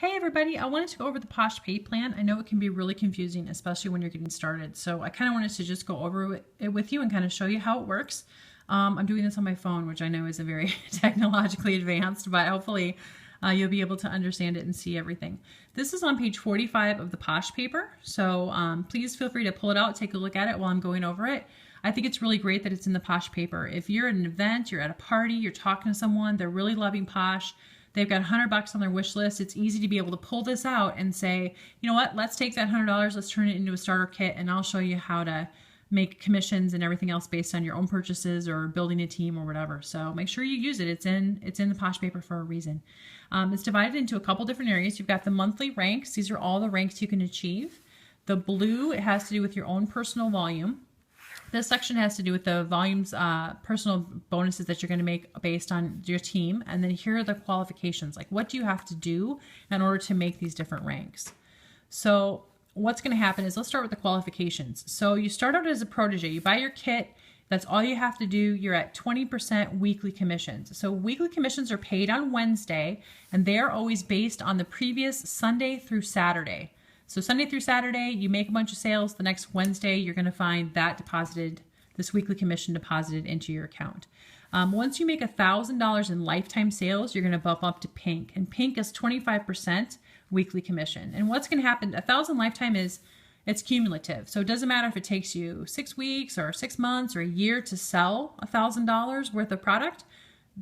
Hey everybody, I wanted to go over the Posh Pay Plan. I know it can be really confusing, especially when you're getting started. So I kind of wanted to just go over it with you and kind of show you how it works. I'm doing this on my phone, which I know isn't very technologically advanced, but hopefully you'll be able to understand it and see everything. This is on page 45 of the Posh paper. So please feel free to pull it out, take a look at it while I'm going over it. I think it's really great that it's in the Posh paper. If you're at an event, you're at a party, you're talking to someone, they're really loving Posh, they've got $100 on their wish list, it's easy to be able to pull this out and say, you know what, let's take that $100, let's turn it into a starter kit, and I'll show you how to make commissions and everything else based on your own purchases or building a team or whatever. So make sure you use it. It's in the Posh paper for a reason. It's divided into a couple different areas. You've got the monthly ranks. These are all the ranks you can achieve. The blue, it has to do with your own personal volume. This section has to do with the volumes, personal bonuses that you're going to make based on your team. And then here are the qualifications. Like, what do you have to do in order to make these different ranks? So what's going to happen is, let's start with the qualifications. So you start out as a protege. You buy your kit. That's all you have to do. You're at 20% weekly commissions. So weekly commissions are paid on Wednesday, and they're always based on the previous Sunday through Saturday. So Sunday through Saturday, you make a bunch of sales. The next Wednesday, you're going to find that deposited, this weekly commission deposited into your account. Once you make $1,000 in lifetime sales, you're going to bump up to pink. And pink is 25% weekly commission. And what's going to happen, 1,000 lifetime it's cumulative. So it doesn't matter if it takes you 6 weeks or 6 months or a year to sell $1,000 worth of product.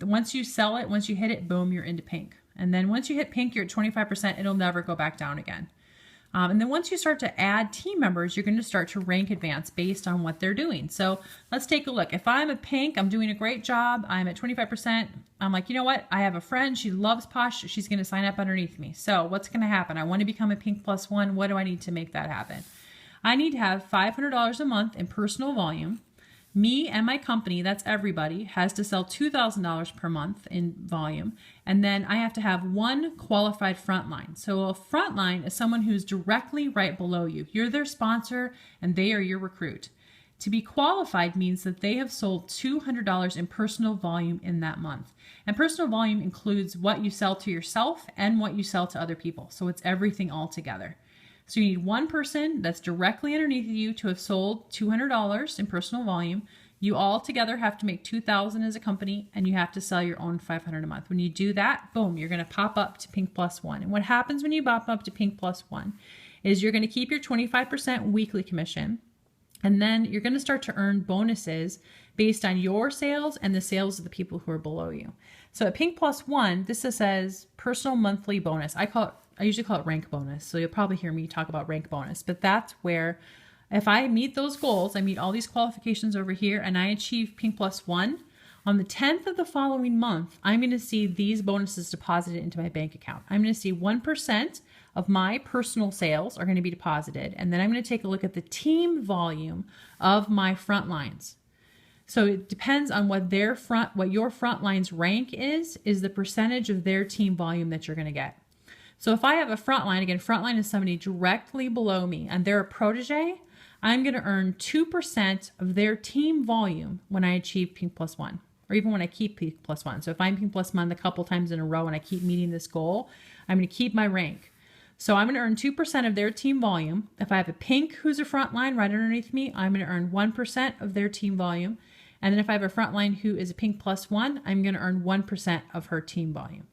Once you sell it, once you hit it, boom, you're into pink. And then once you hit pink, you're at 25%. It'll never go back down again. And then once you start to add team members, you're going to start to rank advance based on what they're doing. So let's take a look. If I'm a pink, I'm doing a great job, I'm at 25%. I'm like, you know what? I have a friend, she loves Posh, she's going to sign up underneath me. So what's going to happen? I want to become a pink +1. What do I need to make that happen? I need to have $500 a month in personal volume. Me and my company, that's everybody, has to sell $2,000 per month in volume. And then I have to have one qualified frontline. So a frontline is someone who's directly right below you. You're their sponsor and they are your recruit. To be qualified means that they have sold $200 in personal volume in that month. And personal volume includes what you sell to yourself and what you sell to other people. So it's everything all together. So you need one person that's directly underneath you to have sold $200 in personal volume. You all together have to make $2,000 as a company, and you have to sell your own $500 a month. When you do that, boom, you're going to pop up to pink +1. And what happens when you pop up to pink +1 is you're going to keep your 25% weekly commission, and then you're going to start to earn bonuses based on your sales and the sales of the people who are below you. So at pink +1, this says personal monthly bonus. I usually call it rank bonus. So you'll probably hear me talk about rank bonus, but that's where if I meet those goals, I meet all these qualifications over here and I achieve pink +1, on the 10th of the following month, I'm going to see these bonuses deposited into my bank account. I'm going to see 1% of my personal sales are going to be deposited. And then I'm going to take a look at the team volume of my front lines. So it depends on what what your front line's rank is the percentage of their team volume that you're going to get. So if I have a frontline, again, frontline is somebody directly below me and they're a protege, I'm going to earn 2% of their team volume when I achieve pink +1, or even when I keep pink +1. So if I'm pink +1 a couple times in a row and I keep meeting this goal, I'm going to keep my rank. So I'm going to earn 2% of their team volume. If I have a pink who's a frontline right underneath me, I'm going to earn 1% of their team volume. And then if I have a frontline who is a pink +1, I'm going to earn 1% of her team volume.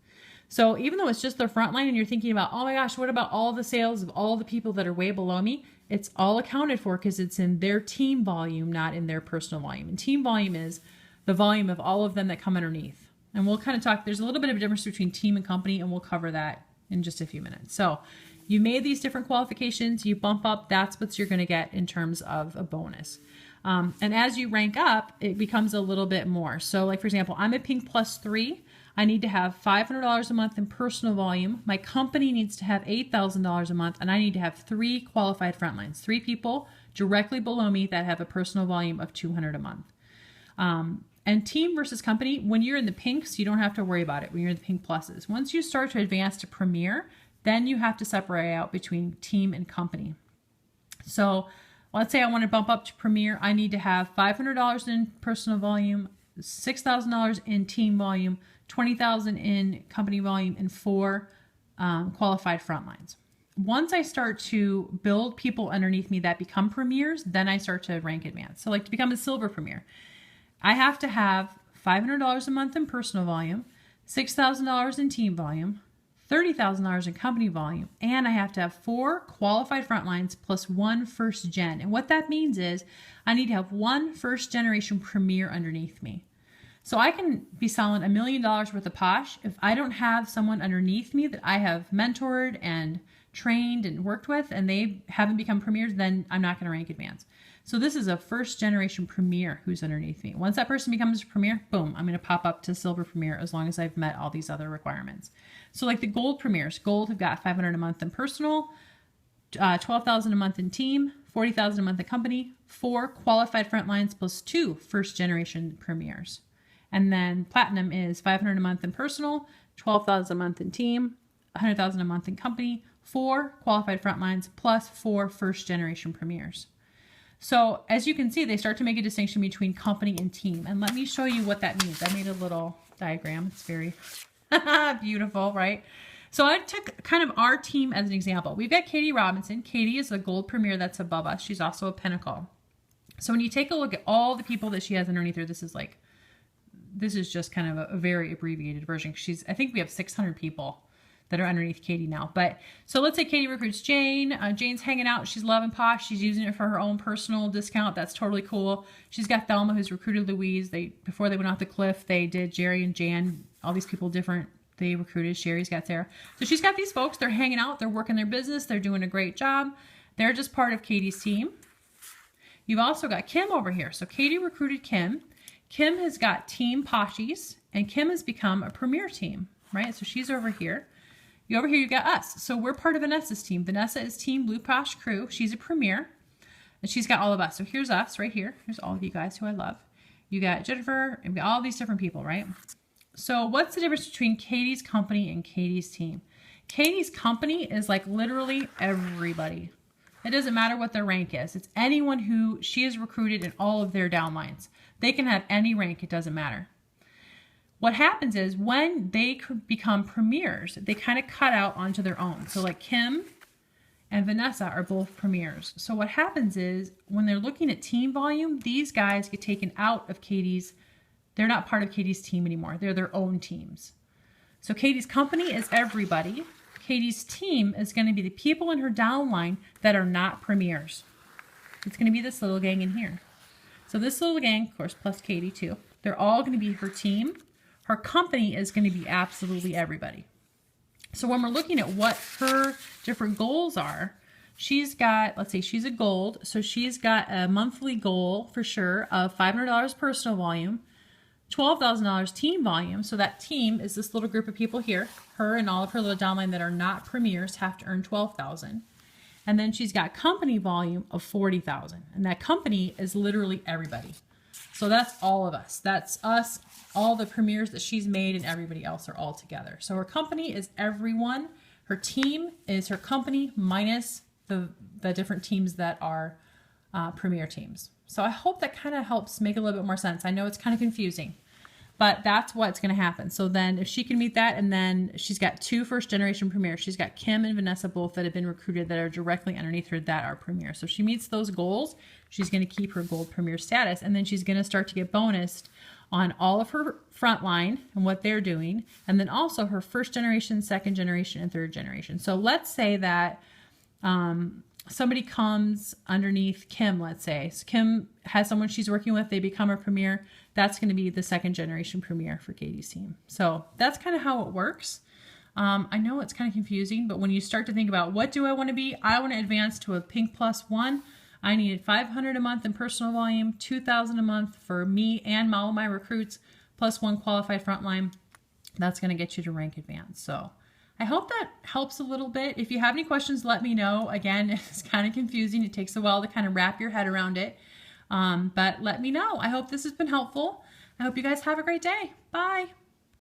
So even though it's just their front line and you're thinking about, oh my gosh, what about all the sales of all the people that are way below me? It's all accounted for because it's in their team volume, not in their personal volume. And team volume is the volume of all of them that come underneath. And we'll kind of talk, there's a little bit of a difference between team and company, and we'll cover that in just a few minutes. So you made these different qualifications, you bump up, that's what you're going to get in terms of a bonus. And as you rank up, it becomes a little bit more. So like, for example, I'm a pink +3. I need to have $500 a month in personal volume. My company needs to have $8,000 a month, and I need to have 3 qualified frontlines, 3 people directly below me that have a personal volume of $200 a month. And team versus company, when you're in the pinks, you don't have to worry about it when you're in the pink pluses. Once you start to advance to premier, then you have to separate out between team and company. So let's say I want to bump up to premier. I need to have $500 in personal volume, $6,000 in team volume, $20,000 in company volume, and 4 qualified frontlines. Once I start to build people underneath me that become premiers, then I start to rank advance. So like to become a silver premier, I have to have $500 a month in personal volume, $6,000 in team volume, $30,000 in company volume, and I have to have 4 qualified frontlines plus 1 first gen. And what that means is I need to have 1 first generation premier underneath me. So I can be selling $1 million worth of Posh. If I don't have someone underneath me that I have mentored and trained and worked with, and they haven't become premiers, then I'm not going to rank advance. So this is a first generation premier who's underneath me. Once that person becomes a premier, boom, I'm going to pop up to silver premier as long as I've met all these other requirements. So like the gold premiers, gold have got $500 a month in personal, $12,000 a month in team, $40,000 a month in company, 4 qualified frontlines plus 2 first generation premiers. And then platinum is $500 a month in personal, $12,000 a month in team, $100,000 a month in company, 4 qualified frontlines plus 4 first generation premiers. So as you can see, they start to make a distinction between company and team. And let me show you what that means. I made a little diagram. It's very beautiful, right? So I took kind of our team as an example. We've got Katie Robinson. Katie is a gold premier that's above us. She's also a pinnacle. So when you take a look at all the people that she has underneath her, this is just kind of a very abbreviated version. I think we have 600 people that are underneath Katie now. But so let's say Katie recruits Jane. Jane's hanging out. She's loving Posh. She's using it for her own personal discount. That's totally cool. She's got Thelma who's recruited Louise. Before they went off the cliff, they did Jerry and Jan, all these people different. They recruited. Sherry's got Sarah. So she's got these folks. They're hanging out. They're working their business. They're doing a great job. They're just part of Katie's team. You've also got Kim over here. So Katie recruited Kim. Kim has got team Poshies, and Kim has become a premier team, right? So she's over here. Over here, you got us. So we're part of Vanessa's team. Vanessa is Team Blue Posh Crew. She's a premier, and she's got all of us. So here's us right here. Here's all of you guys who I love. You got Jennifer, and all these different people, right? So what's the difference between Katie's company and Katie's team? Katie's company is like literally everybody. It doesn't matter what their rank is. It's anyone who she has recruited in all of their downlines. They can have any rank. It doesn't matter. What happens is when they become premiers, they kind of cut out onto their own. So like Kim and Vanessa are both premiers. So what happens is when they're looking at team volume, these guys get taken out of Katie's. They're not part of Katie's team anymore. They're their own teams. So Katie's company is everybody. Katie's team is going to be the people in her downline that are not premiers. It's going to be this little gang in here. So this little gang, of course, plus Katie too, they're all going to be her team. Her company is going to be absolutely everybody. So when we're looking at what her different goals are, she's got, let's say she's a gold. So she's got a monthly goal for sure of $500 personal volume, $12,000 team volume. So that team is this little group of people here. Her and all of her little downline that are not premiers have to earn $12,000. And then she's got company volume of $40,000. And that company is literally everybody. So that's all of us. That's us, all the premiers that she's made, and everybody else are all together. So her company is everyone. Her team is her company minus the different teams that are premier teams. So I hope that kind of helps make a little bit more sense. I know it's kind of confusing, but that's what's going to happen. So then if she can meet that, and then she's got 2 first generation premiers. She's got Kim and Vanessa both that have been recruited that are directly underneath her that are premiers. So if she meets those goals, she's going to keep her gold premier status, and then she's going to start to get bonused on all of her frontline and what they're doing, and then also her first generation, second generation, and third generation. So let's say that somebody comes underneath Kim, let's say. So Kim has someone she's working with, they become a premier. That's going to be the second generation premier for Katie's team. So that's kind of how it works. I know it's kind of confusing, but when you start to think about what do I want to be, I want to advance to a pink +1. I needed $500 a month in personal volume, $2,000 a month for me and all my recruits, plus 1 qualified frontline. That's going to get you to rank advance. So I hope that helps a little bit. If you have any questions, let me know. Again, it's kind of confusing. It takes a while to kind of wrap your head around it. But let me know. I hope this has been helpful. I hope you guys have a great day. Bye.